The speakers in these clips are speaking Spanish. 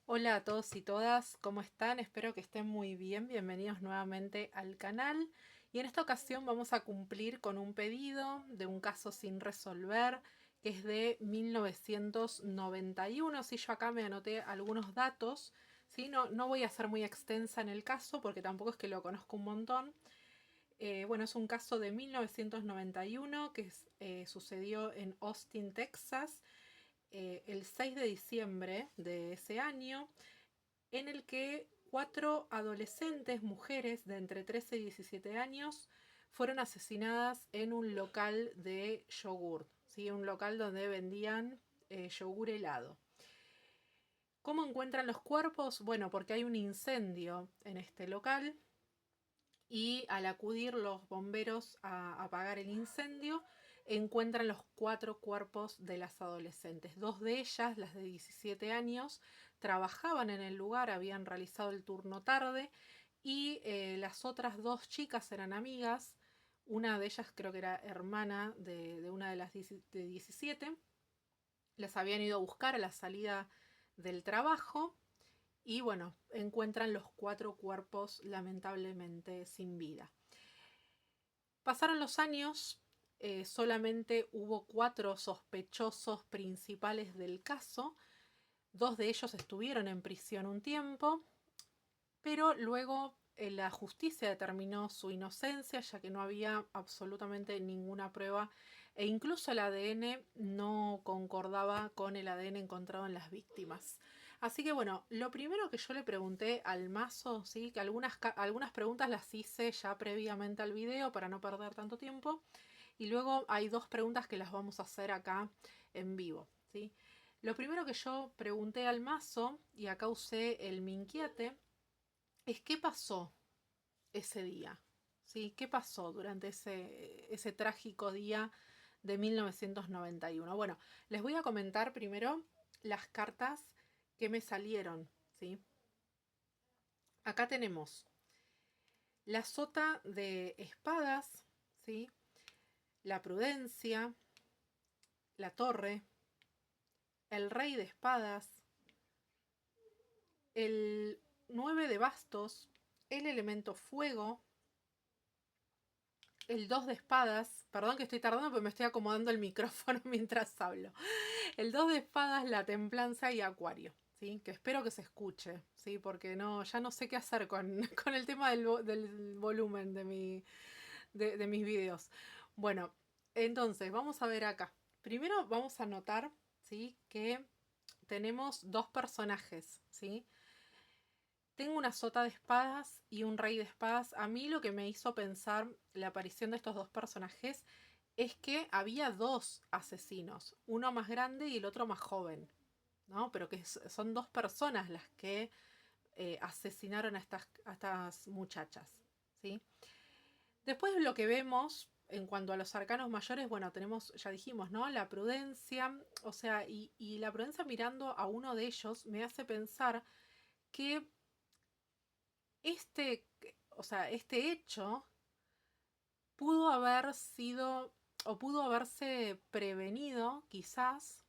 Hola a todos y todas, ¿cómo están? Espero que estén muy bien. Bienvenidos nuevamente al canal. Y en esta ocasión vamos a cumplir con un pedido de un caso sin resolver, que es de 1991. Si yo acá me anoté algunos datos, ¿sí? No voy a ser muy extensa en el caso porque tampoco es que lo conozco un montón. Bueno, es un caso de 1991 que sucedió en Austin, Texas, el 6 de diciembre de ese año, en el que cuatro adolescentes mujeres de entre 13 y 17 años fueron asesinadas en un local de yogur, ¿sí? Un local donde vendían yogur helado. ¿Cómo encuentran los cuerpos? Bueno, porque hay un incendio en este local y al acudir los bomberos a apagar el incendio, encuentran los cuatro cuerpos de las adolescentes. Dos de ellas, las de 17 años, trabajaban en el lugar, habían realizado el turno tarde y las otras dos chicas eran amigas. Una de ellas creo que era hermana de una de las de 17. Las habían ido a buscar a la salida del trabajo y bueno, encuentran los cuatro cuerpos lamentablemente sin vida. Pasaron los años, solamente hubo cuatro sospechosos principales del caso. Dos de ellos estuvieron en prisión un tiempo, pero luego la justicia determinó su inocencia, ya que no había absolutamente ninguna prueba e incluso el ADN no concordaba con el ADN encontrado en las víctimas. Así que bueno, lo primero que yo le pregunté al mazo, ¿sí? Que algunas preguntas las hice ya previamente al video para no perder tanto tiempo, y luego hay dos preguntas que las vamos a hacer acá en vivo, ¿sí? Lo primero que yo pregunté al mazo, y acá usé el me inquiete, es qué pasó ese día, ¿sí? ¿Qué pasó durante ese trágico día de 1991? Bueno, les voy a comentar primero las cartas que me salieron, ¿sí? Acá tenemos la sota de espadas, ¿sí? La prudencia, la torre, el rey de espadas, el 9 de bastos, el elemento fuego, el 2 de espadas, perdón que estoy tardando pero me estoy acomodando el micrófono mientras hablo. El 2 de espadas, la templanza y acuario, ¿sí? Que espero que se escuche, ¿sí? Porque ya no sé qué hacer con el tema del volumen de mis videos. Bueno, entonces vamos a ver acá. Primero vamos a notar, ¿sí? Que tenemos dos personajes, ¿sí? Tengo una sota de espadas y un rey de espadas. A mí lo que me hizo pensar la aparición de estos dos personajes es que había dos asesinos, uno más grande y el otro más joven, ¿no? Pero que son dos personas las que asesinaron a estas muchachas, ¿sí? Después lo que vemos en cuanto a los arcanos mayores, bueno, tenemos, ya dijimos, ¿no? La prudencia, o sea, y la prudencia mirando a uno de ellos me hace pensar que este, o sea, este hecho pudo haber sido o pudo haberse prevenido quizás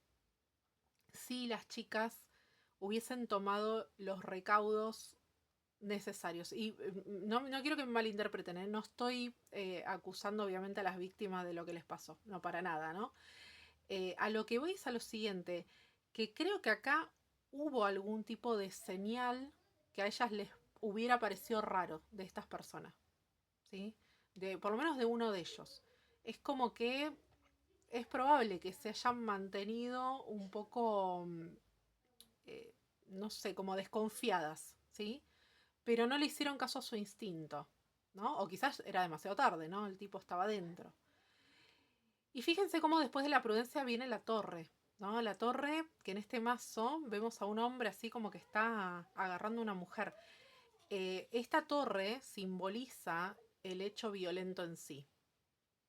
si las chicas hubiesen tomado los recaudos necesarios. Y no quiero que me malinterpreten, ¿eh? No estoy acusando obviamente a las víctimas de lo que les pasó, no para nada, ¿no? A lo que voy es a lo siguiente, que creo que acá hubo algún tipo de señal que a ellas les hubiera parecido raro de estas personas, ¿sí? Por lo menos de uno de ellos. Es como que es probable que se hayan mantenido un poco, eh, no sé, como desconfiadas, ¿sí? Pero no le hicieron caso a su instinto, ¿no? O quizás era demasiado tarde, ¿no? El tipo estaba dentro. Y fíjense cómo después de la prudencia viene la torre, ¿no? La torre, que en este mazo vemos a un hombre así como que está agarrando a una mujer. Esta torre simboliza el hecho violento en sí,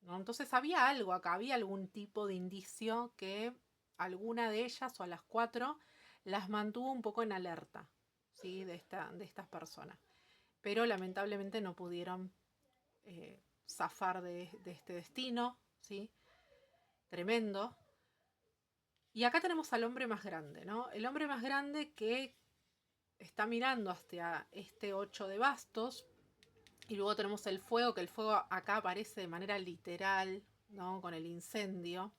¿no? Entonces había algo acá, había algún tipo de indicio que alguna de ellas o a las cuatro las mantuvo un poco en alerta, ¿sí? De estas personas. Pero lamentablemente no pudieron zafar de este destino, ¿sí? Tremendo. Y acá tenemos al hombre más grande, ¿no? El hombre más grande que está mirando hacia este 8 de bastos. Y luego tenemos el fuego, que el fuego acá aparece de manera literal, ¿no? Con el incendio.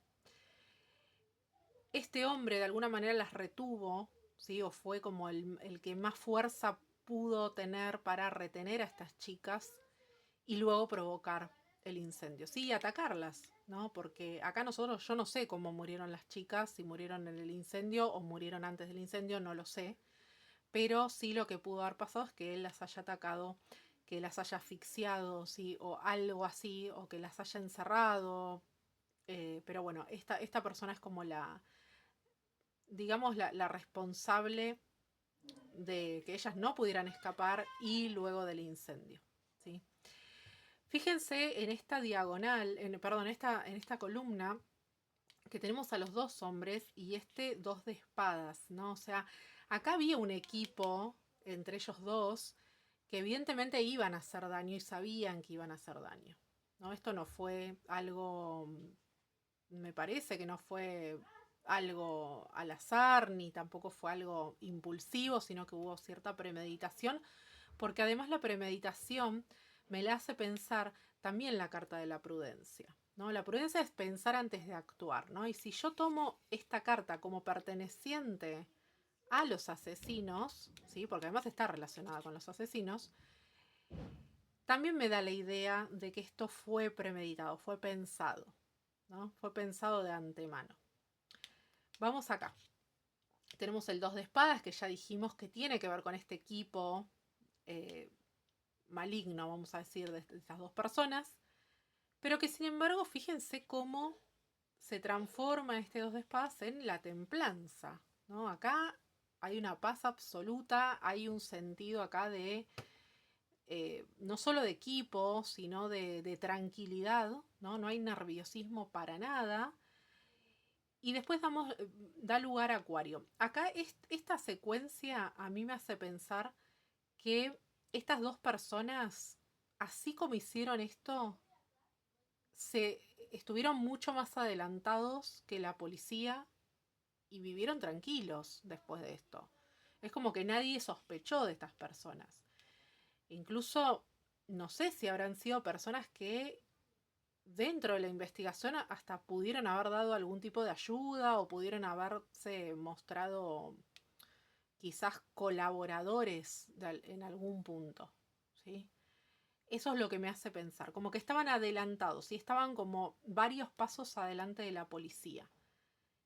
Este hombre de alguna manera las retuvo, ¿sí? O fue como el que más fuerza pudo tener para retener a estas chicas y luego provocar el incendio. Sí, atacarlas, ¿no? Porque acá nosotros, yo no sé cómo murieron las chicas, si murieron en el incendio o murieron antes del incendio, no lo sé. Pero sí lo que pudo haber pasado es que él las haya atacado, que las haya asfixiado, ¿sí? O algo así, o que las haya encerrado. Pero bueno, esta persona es como digamos, la responsable de que ellas no pudieran escapar y luego del incendio, ¿sí? Fíjense en esta diagonal, perdón, en esta columna, que tenemos a los dos hombres y este 2 de espadas, ¿no? O sea, acá había un equipo entre ellos dos que evidentemente iban a hacer daño y sabían que iban a hacer daño, ¿no? Esto no fue algo, me parece que no fue algo al azar, ni tampoco fue algo impulsivo, sino que hubo cierta premeditación, porque además la premeditación me la hace pensar también la carta de la prudencia, ¿no? La prudencia es pensar antes de actuar, ¿no? Y si yo tomo esta carta como perteneciente a los asesinos, ¿sí? Porque además está relacionada con los asesinos, también me da la idea de que esto fue premeditado, fue pensado, ¿no? Fue pensado de antemano. Vamos acá. Tenemos el 2 de espadas, que ya dijimos que tiene que ver con este equipo maligno, vamos a decir, de estas dos personas. Pero que sin embargo, fíjense cómo se transforma este 2 de espadas en la templanza, ¿no? Acá hay una paz absoluta, hay un sentido acá de no solo de equipo, sino de tranquilidad, ¿no? No hay nerviosismo para nada. Y después da lugar a Acuario. Acá esta secuencia a mí me hace pensar que estas dos personas, así como hicieron esto, se estuvieron mucho más adelantados que la policía y vivieron tranquilos después de esto. Es como que nadie sospechó de estas personas. Incluso no sé si habrán sido personas que dentro de la investigación hasta pudieron haber dado algún tipo de ayuda o pudieron haberse mostrado quizás colaboradores en algún punto, ¿sí? Eso es lo que me hace pensar, como que estaban adelantados y estaban como varios pasos adelante de la policía.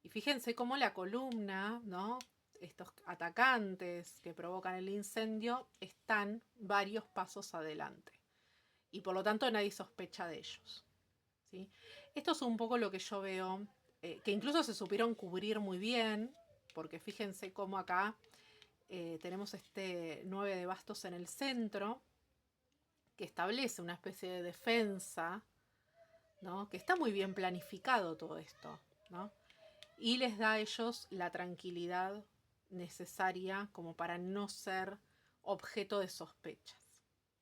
Y fíjense cómo la columna, ¿no? Estos atacantes que provocan el incendio están varios pasos adelante. Y por lo tanto nadie sospecha de ellos, ¿sí? Esto es un poco lo que yo veo, que incluso se supieron cubrir muy bien, porque fíjense cómo acá tenemos este 9 de bastos en el centro, que establece una especie de defensa, ¿no? Que está muy bien planificado todo esto, ¿no? Y les da a ellos la tranquilidad necesaria como para no ser objeto de sospechas,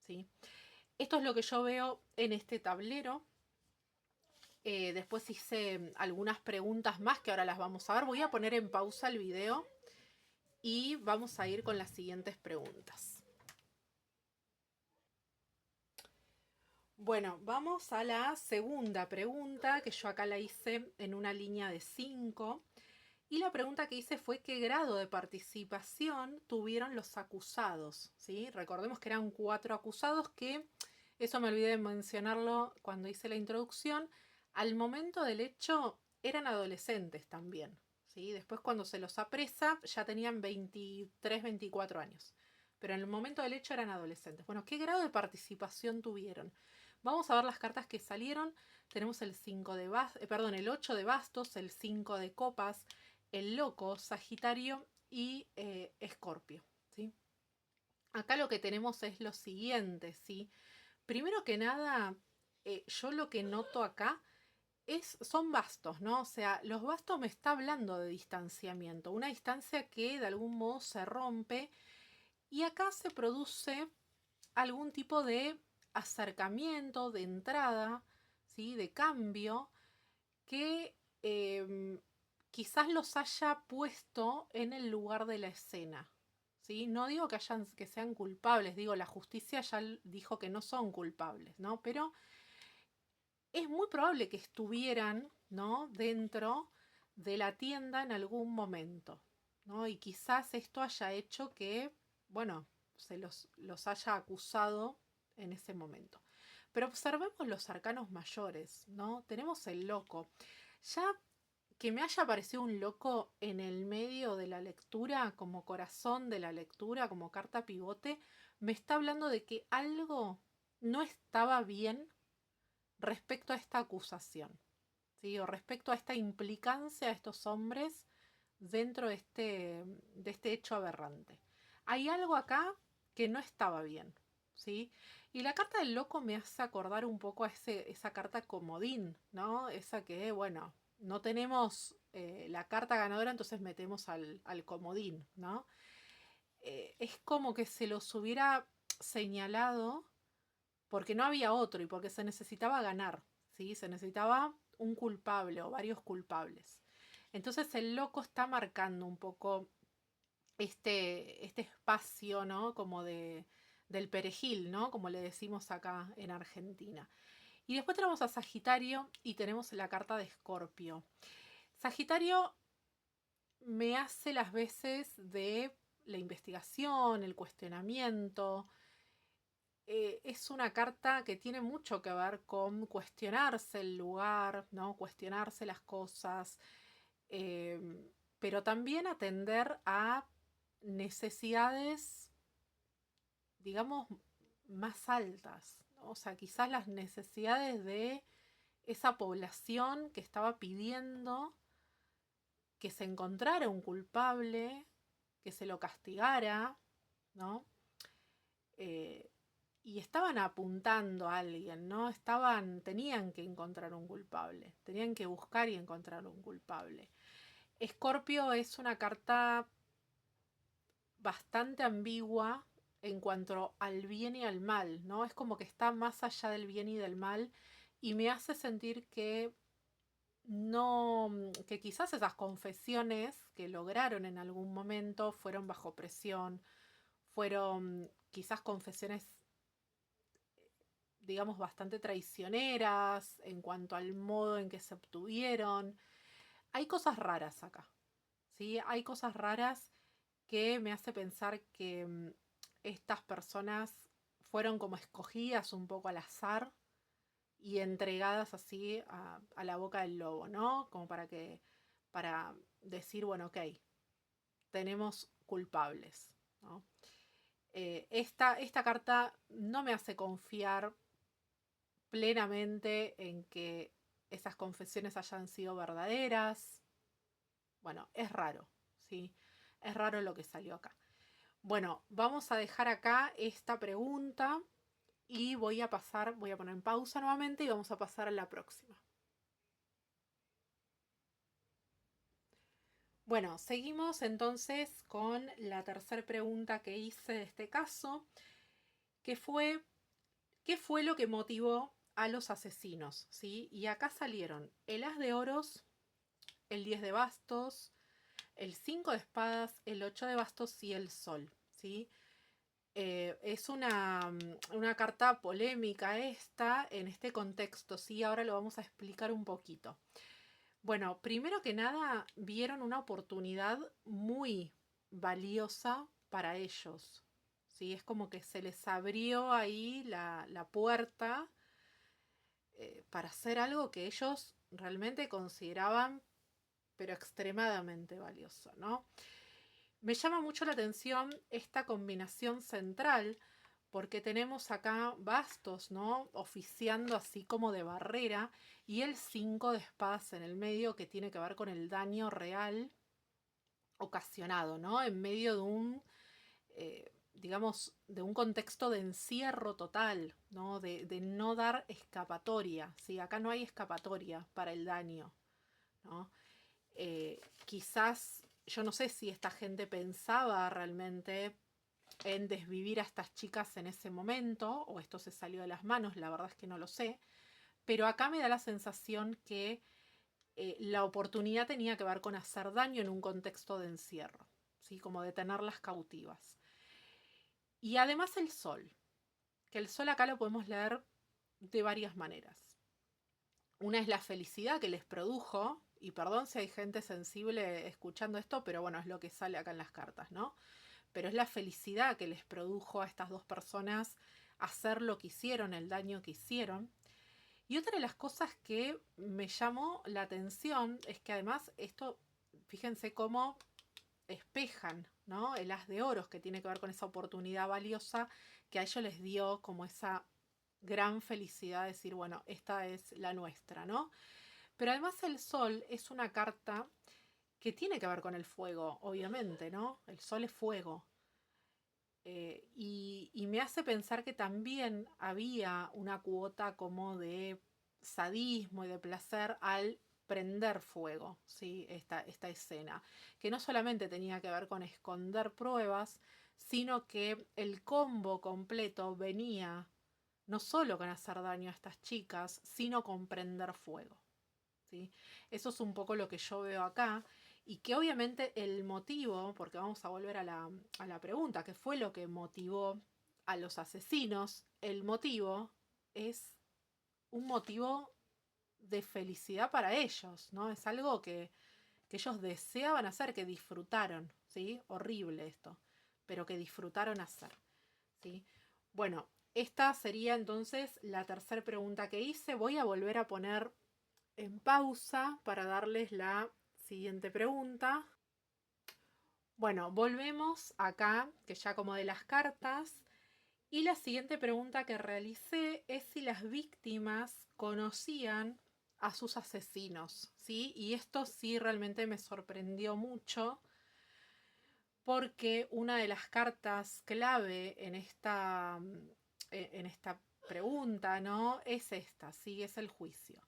¿sí? Esto es lo que yo veo en este tablero. Después hice algunas preguntas más que ahora las vamos a ver. Voy a poner en pausa el video y vamos a ir con las siguientes preguntas. Bueno, vamos a la segunda pregunta, que yo acá la hice en una línea de 5. Y la pregunta que hice fue qué grado de participación tuvieron los acusados, ¿sí? Recordemos que eran 4 acusados que, eso me olvidé de mencionarlo cuando hice la introducción, al momento del hecho eran adolescentes también, ¿sí? Después cuando se los apresa ya tenían 23, 24 años. Pero en el momento del hecho eran adolescentes. Bueno, ¿qué grado de participación tuvieron? Vamos a ver las cartas que salieron. Tenemos el 5 de el 8 de bastos, el 5 de copas, el loco, Sagitario y Escorpio, ¿sí? Acá lo que tenemos es lo siguiente, ¿sí? Primero que nada, yo lo que noto acá son bastos, ¿no? O sea, los bastos me está hablando de distanciamiento, una distancia que de algún modo se rompe y acá se produce algún tipo de acercamiento, de entrada, ¿sí? De cambio que quizás los haya puesto en el lugar de la escena, ¿sí? No digo que sean culpables, digo, la justicia ya dijo que no son culpables, ¿no? Pero es muy probable que estuvieran, ¿no?, dentro de la tienda en algún momento, ¿no? Y quizás esto haya hecho que, bueno, se los haya acusado en ese momento. Pero observemos los arcanos mayores, ¿no? Tenemos el loco. Ya que me haya aparecido un loco en el medio de la lectura, como corazón de la lectura, como carta pivote, me está hablando de que algo no estaba bien respecto a esta acusación, ¿sí? O respecto a esta implicancia de estos hombres dentro de este hecho aberrante. Hay algo acá que no estaba bien, ¿sí? Y la carta del loco me hace acordar un poco a esa carta comodín, ¿no? Esa que, bueno, no tenemos la carta ganadora, entonces metemos al comodín, ¿no? Es como que se los hubiera señalado porque no había otro y porque se necesitaba ganar, ¿sí? Se necesitaba un culpable o varios culpables. Entonces el loco está marcando un poco este espacio, ¿no? Como del perejil, ¿no? Como le decimos acá en Argentina. Y después tenemos a Sagitario y tenemos la carta de Escorpio. Sagitario me hace las veces de la investigación, el cuestionamiento. Es una carta que tiene mucho que ver con cuestionarse el lugar, ¿no? Cuestionarse las cosas, pero también atender a necesidades, digamos, más altas, ¿no? O sea, quizás las necesidades de esa población que estaba pidiendo que se encontrara un culpable, que se lo castigara, ¿no? Eh, y estaban apuntando a alguien, ¿no? Tenían que encontrar un culpable, tenían que buscar y encontrar un culpable. Escorpio es una carta bastante ambigua en cuanto al bien y al mal, ¿no? Es como que está más allá del bien y del mal y me hace sentir que no, que quizás esas confesiones que lograron en algún momento fueron bajo presión, fueron quizás confesiones, digamos, bastante traicioneras en cuanto al modo en que se obtuvieron. Hay cosas raras acá, ¿sí? Hay cosas raras que me hace pensar que estas personas fueron como escogidas un poco al azar y entregadas así a la boca del lobo, ¿no? Como para decir, bueno, ok, tenemos culpables, ¿no? Esta carta no me hace confiar plenamente en que esas confesiones hayan sido verdaderas. Bueno, es raro, ¿sí? Es raro lo que salió acá. Bueno, vamos a dejar acá esta pregunta y voy a poner en pausa nuevamente y vamos a pasar a la próxima. Bueno, seguimos entonces con la tercera pregunta que hice de este caso, que fue, ¿qué fue lo que motivó a los asesinos? ¿Sí? Y acá salieron el as de oros, el 10 de bastos, el 5 de espadas, el 8 de bastos y el sol, ¿sí? Es una carta polémica esta en este contexto, ¿sí? Ahora lo vamos a explicar un poquito. Bueno, primero que nada, vieron una oportunidad muy valiosa para ellos, ¿sí? Es como que se les abrió ahí la puerta para hacer algo que ellos realmente consideraban, pero extremadamente valioso, ¿no? Me llama mucho la atención esta combinación central, porque tenemos acá bastos, ¿no? Oficiando así como de barrera, y el 5 de espadas en el medio, que tiene que ver con el daño real ocasionado, ¿no? En medio de digamos, de un contexto de encierro total, ¿no? De no dar escapatoria, ¿sí? Acá no hay escapatoria para el daño, ¿no? Quizás, yo no sé si esta gente pensaba realmente en desvivir a estas chicas en ese momento, o esto se salió de las manos, la verdad es que no lo sé, pero acá me da la sensación que la oportunidad tenía que ver con hacer daño en un contexto de encierro, ¿sí? Como de tenerlas cautivas. Y además el sol, que el sol acá lo podemos leer de varias maneras. Una es la felicidad que les produjo, y perdón si hay gente sensible escuchando esto, pero bueno, es lo que sale acá en las cartas, ¿no? Pero es la felicidad que les produjo a estas dos personas hacer lo que hicieron, el daño que hicieron. Y otra de las cosas que me llamó la atención es que además esto, fíjense cómo espejan, ¿no? El as de oros, que tiene que ver con esa oportunidad valiosa que a ellos les dio como esa gran felicidad de decir, bueno, esta es la nuestra, ¿no? Pero además el sol es una carta que tiene que ver con el fuego, obviamente, ¿no? El sol es fuego. Y me hace pensar que también había una cuota como de sadismo y de placer al prender fuego, ¿sí? Esta escena, que no solamente tenía que ver con esconder pruebas, sino que el combo completo venía no solo con hacer daño a estas chicas, sino con prender fuego, ¿sí? Eso es un poco lo que yo veo acá. Y que obviamente el motivo, porque vamos a volver a la pregunta, ¿qué fue lo que motivó a los asesinos? El motivo es un motivo de felicidad para ellos, ¿no? Es algo que ellos deseaban hacer, que disfrutaron, ¿sí? Horrible esto, pero que disfrutaron hacer, ¿sí? Bueno, esta sería entonces la tercera pregunta que hice. Voy a volver a poner en pausa para darles la siguiente pregunta. Bueno, volvemos acá, que ya como de las cartas. Y la siguiente pregunta que realicé es si las víctimas conocían a sus asesinos, ¿sí? Y esto sí realmente me sorprendió mucho porque una de las cartas clave en esta pregunta, ¿no? Es esta, ¿sí? Es el juicio.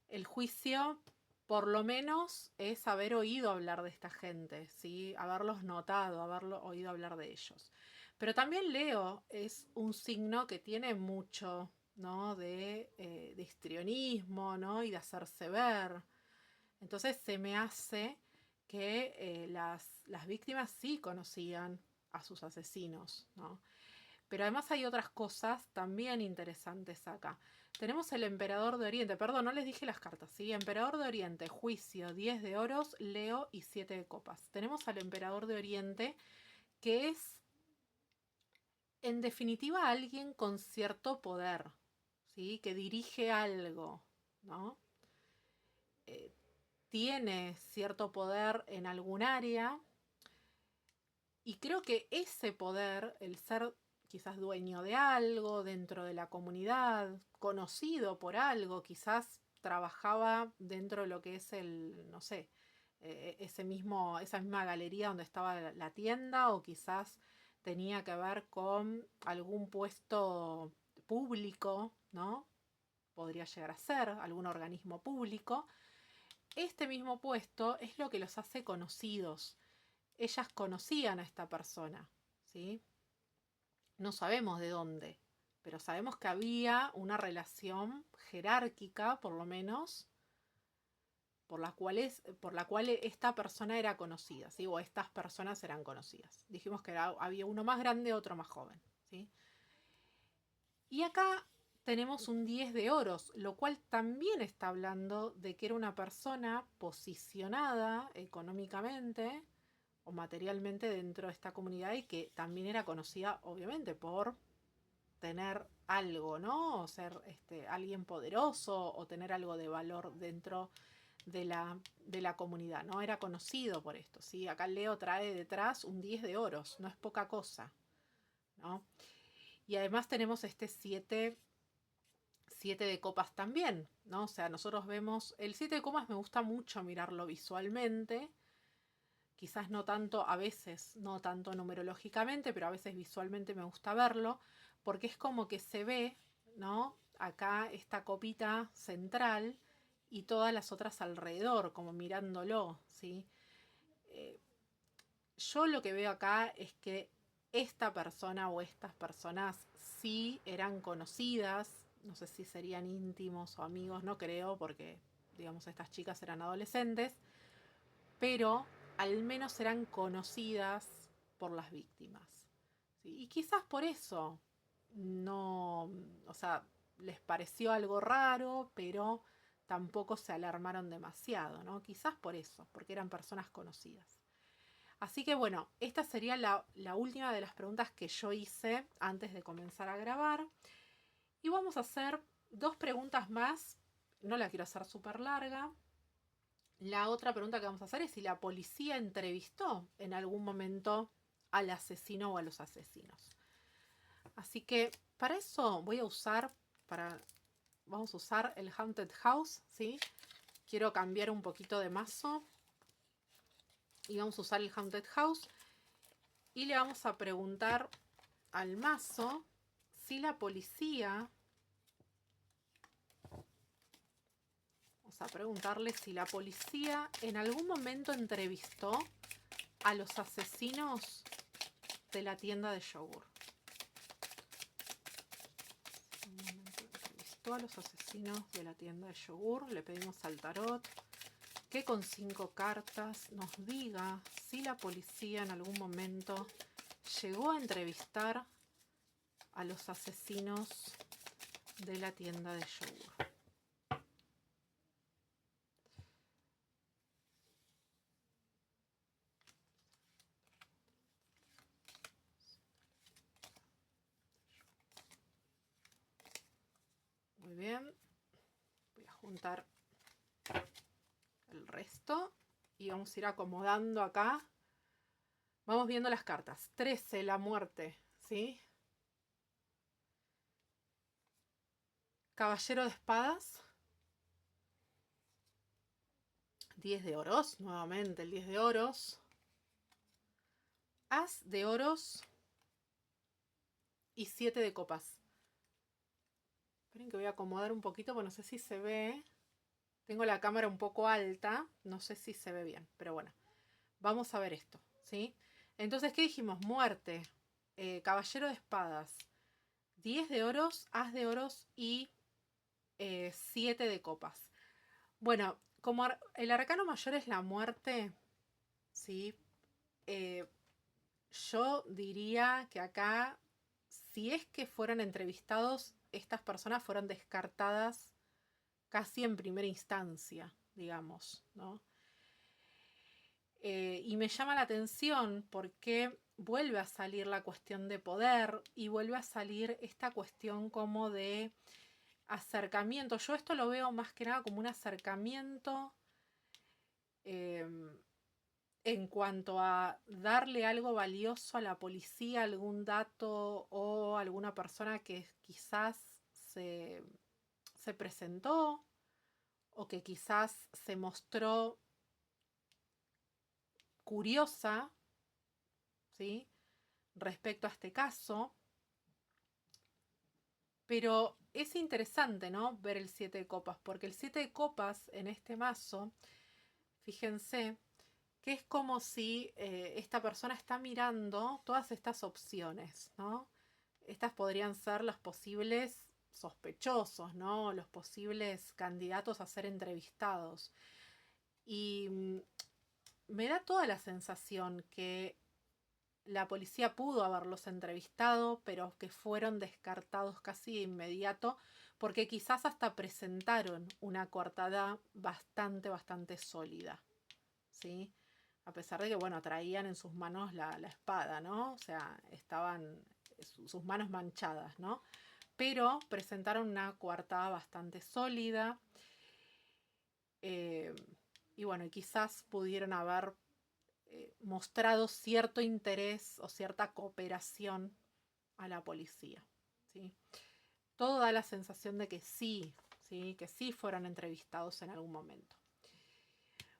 El juicio, por lo menos, es haber oído hablar de esta gente, ¿sí? Haberlos notado, haberlo oído hablar de ellos. Pero también Leo es un signo que tiene mucho, ¿no? De histrionismo, ¿no? Y de hacerse ver. Entonces se me hace que las víctimas sí conocían a sus asesinos, ¿no? Pero además hay otras cosas también interesantes acá. Tenemos el Emperador de Oriente, perdón, no les dije las cartas, ¿sí? Emperador de Oriente, Juicio, 10 de oros, Leo y 7 de copas. Tenemos al Emperador de Oriente, que es en definitiva alguien con cierto poder, ¿sí? Que dirige algo, ¿no? Eh, Tiene cierto poder en algún área y creo que ese poder, el ser quizás dueño de algo dentro de la comunidad, conocido por algo, quizás trabajaba dentro de lo que es el, no sé, esa misma galería donde estaba la tienda, o quizás tenía que ver con algún puesto público, ¿no? Podría llegar a ser algún organismo público. Este mismo puesto es lo que los hace conocidos. Ellas conocían a esta persona, ¿sí? No sabemos de dónde, pero sabemos que había una relación jerárquica, por lo menos, por la cual esta persona era conocida, ¿sí? O estas personas eran conocidas. Dijimos que había uno más grande, otro más joven, ¿sí? Y acá tenemos un 10 de oros, lo cual también está hablando de que era una persona posicionada económicamente o materialmente dentro de esta comunidad y que también era conocida obviamente por tener algo, ¿no? O ser alguien poderoso o tener algo de valor dentro de la comunidad, ¿no? Era conocido por esto, ¿sí? Acá Leo trae detrás un 10 de oros, no es poca cosa, ¿no? Y además tenemos este 7 de copas también, ¿no? O sea, nosotros vemos, el 7 de copas me gusta mucho mirarlo visualmente, quizás no tanto, a veces no tanto numerológicamente, pero a veces visualmente me gusta verlo, porque es como que se ve, ¿no? Acá esta copita central y todas las otras alrededor, como mirándolo, ¿sí? Eh, yo lo que veo acá es que esta persona o estas personas sí eran conocidas, no sé si serían íntimos o amigos, no creo, porque digamos estas chicas eran adolescentes, pero al menos eran conocidas por las víctimas. ¿Sí? Y quizás por eso no, o sea, les pareció algo raro, pero tampoco se alarmaron demasiado, ¿no? Quizás por eso, porque eran personas conocidas. Así que bueno, esta sería la última de las preguntas que yo hice antes de comenzar a grabar. Y vamos a hacer 2 preguntas más. No la quiero hacer súper larga. La otra pregunta que vamos a hacer es si la policía entrevistó en algún momento al asesino o a los asesinos. Así que para eso vamos a usar el Haunted House, ¿sí? Quiero cambiar un poquito de mazo y vamos a usar el Haunted House y le vamos a preguntar al mazo si la policía, vamos a preguntarle si la policía en algún momento entrevistó a los asesinos de la tienda de yogur. Entrevistó a los asesinos de la tienda de yogur. Le pedimos al tarot que con 5 cartas nos diga si la policía en algún momento llegó a entrevistar a los asesinos de la tienda de yogur. Muy bien. Voy a juntar el resto y vamos a ir acomodando acá. Vamos viendo las cartas. 13, la muerte, ¿sí? Caballero de espadas. 10 de oros, nuevamente el 10 de oros. As de oros y 7 de copas. Esperen que voy a acomodar un poquito, porque no sé si se ve. Tengo la cámara un poco alta, no sé si se ve bien, pero bueno. Vamos a ver esto, ¿sí? Entonces, ¿qué dijimos? Muerte, caballero de espadas, 10 de oros, as de oros y 7 de copas. Bueno, como el arcano mayor es la muerte, ¿sí? Yo diría que acá, si es que fueron entrevistados, estas personas fueron descartadas casi en primera instancia, digamos, ¿no? Y me llama la atención porque vuelve a salir la cuestión de poder y vuelve a salir esta cuestión como de acercamiento. Yo esto lo veo más que nada como un acercamiento en cuanto a darle algo valioso a la policía, algún dato o alguna persona que quizás se presentó o que quizás se mostró curiosa, ¿sí? Respecto a este caso. Pero es interesante, ¿no? Ver el 7 de copas, porque el 7 de copas en este mazo, fíjense, que es como si esta persona está mirando todas estas opciones, ¿no? Estas podrían ser los posibles sospechosos, ¿no? Los posibles candidatos a ser entrevistados. Y me da toda la sensación que la policía pudo haberlos entrevistado, pero que fueron descartados casi de inmediato, porque quizás hasta presentaron una coartada bastante sólida, ¿sí? A pesar de que, bueno, traían en sus manos la espada, ¿no? O sea, estaban sus manos manchadas, ¿no? Pero presentaron una coartada bastante sólida. Y bueno, quizás pudieron haber mostrado cierto interés o cierta cooperación a la policía, ¿sí? Todo da la sensación de que sí, que sí fueron entrevistados en algún momento.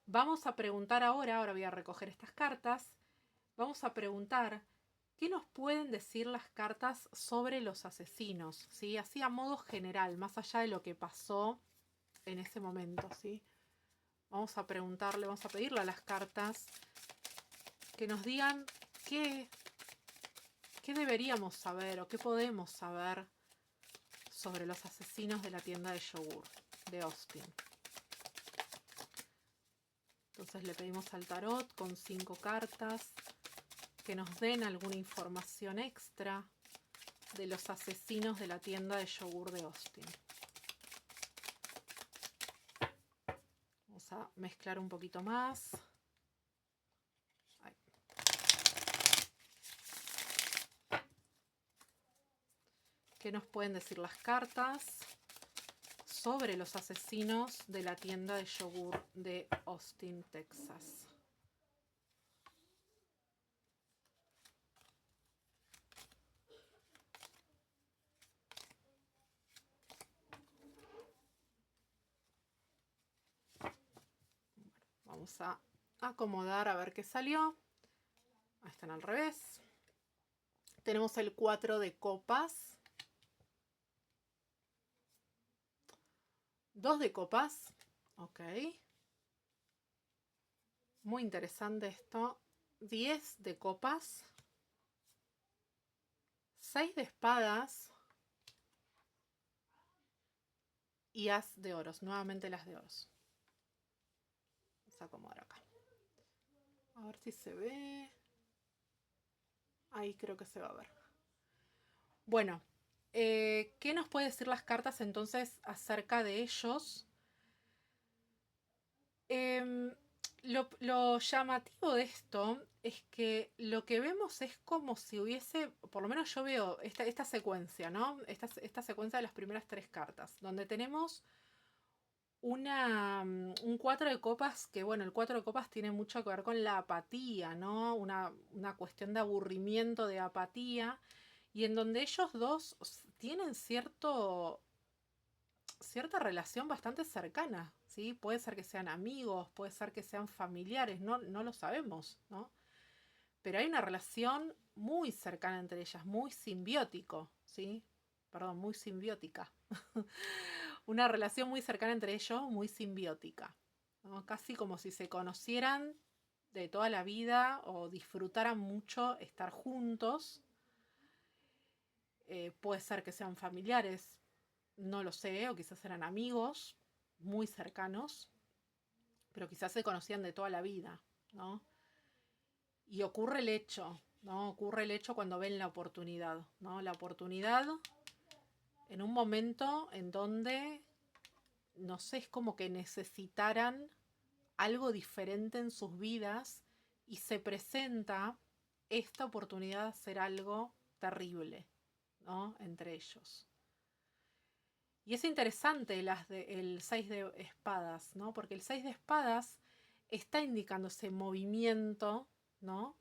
Vamos a preguntar ahora voy a recoger estas cartas, vamos a preguntar qué nos pueden decir las cartas sobre los asesinos, ¿sí? Así a modo general, más allá de lo que pasó en ese momento, ¿sí? Vamos a preguntarle, vamos a pedirle a las cartas que nos digan qué deberíamos saber o qué podemos saber sobre los asesinos de la tienda de yogur de Austin. Entonces le pedimos al tarot con 5 cartas que nos den alguna información extra de los asesinos de la tienda de yogur de Austin. Vamos a mezclar un poquito más. Ahí. ¿Qué nos pueden decir las cartas sobre los asesinos de la tienda de yogur de Austin, Texas? Vamos a acomodar a ver qué salió. Ahí están al revés. Tenemos el 4 de copas. 2 de copas. Ok. Muy interesante esto. 10 de copas. 6 de espadas. Y as de oros. Nuevamente las de oros. Vamos a acomodar acá. A ver si se ve. Ahí creo que se va a ver. Bueno, ¿qué nos puede decir las cartas entonces acerca de ellos? Lo llamativo de esto es que lo que vemos es como si hubiese, por lo menos yo veo esta secuencia, ¿no? Esta secuencia de las primeras 3 cartas, donde tenemos un 4 de copas, que bueno, el 4 de copas tiene mucho que ver con la apatía, ¿no? Una cuestión de aburrimiento, de apatía, y en donde ellos dos tienen cierta relación bastante cercana, ¿sí? Puede ser que sean amigos, puede ser que sean familiares, no lo sabemos, ¿no? Pero hay una relación muy cercana entre ellas, muy simbiótico, ¿sí? Perdón, muy simbiótica. Una relación muy cercana entre ellos, muy simbiótica, ¿no? Casi como si se conocieran de toda la vida o disfrutaran mucho estar juntos. Puede ser que sean familiares, no lo sé, o quizás eran amigos muy cercanos, pero quizás se conocían de toda la vida, ¿no? Y ocurre el hecho, ¿no? Ocurre el hecho cuando ven la oportunidad, ¿no? La oportunidad en un momento en donde, no sé, es como que necesitaran algo diferente en sus vidas y se presenta esta oportunidad de hacer algo terrible, ¿no? Entre ellos. Y es interesante el 6 de espadas, ¿no? Porque el 6 de espadas está indicando ese movimiento, ¿no?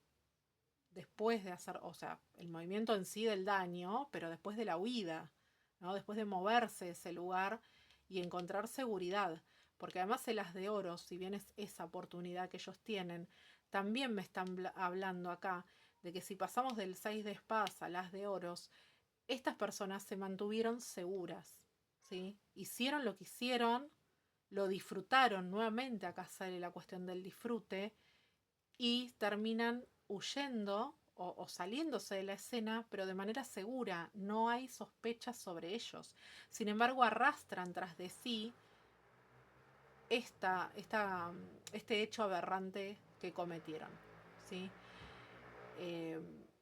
Después de hacer, o sea, el movimiento en sí del daño, pero después de la huida, ¿no? Después de moverse de ese lugar y encontrar seguridad. Porque además el as de oros, si bien es esa oportunidad que ellos tienen, también me están hablando acá de que si pasamos del 6 de espadas al as de oros, estas personas se mantuvieron seguras, ¿sí? Hicieron lo que hicieron, lo disfrutaron nuevamente, acá sale la cuestión del disfrute, y terminan huyendo o saliéndose de la escena, pero de manera segura, no hay sospechas sobre ellos. Sin embargo, arrastran tras de sí este hecho aberrante que cometieron, ¿sí?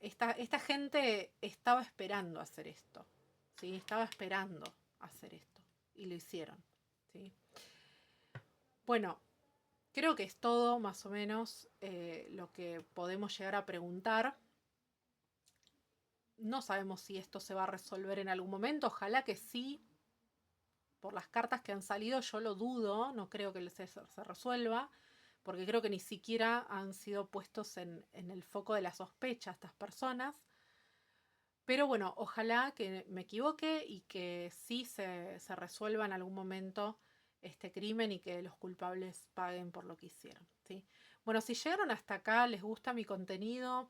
Esta gente estaba esperando hacer esto, ¿sí? Estaba esperando hacer esto y lo hicieron, ¿sí? Bueno, creo que es todo más o menos lo que podemos llegar a preguntar. No sabemos si esto se va a resolver en algún momento, ojalá que sí. Por las cartas que han salido yo lo dudo, no creo que se resuelva, porque creo que ni siquiera han sido puestos en el foco de la sospecha estas personas. Pero bueno, ojalá que me equivoque y que sí se resuelva en algún momento este crimen y que los culpables paguen por lo que hicieron, ¿sí? Bueno, si llegaron hasta acá, les gusta mi contenido,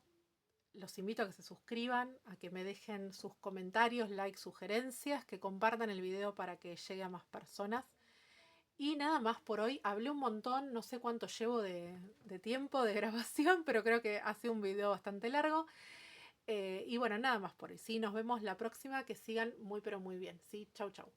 los invito a que se suscriban, a que me dejen sus comentarios, likes, sugerencias, que compartan el video para que llegue a más personas. Y nada más por hoy. Hablé un montón, no sé cuánto llevo de tiempo de grabación, pero creo que ha sido un video bastante largo. Y bueno, nada más por hoy. ¿Sí? Nos vemos la próxima. Que sigan muy pero muy bien. ¿Sí? Chau, chau.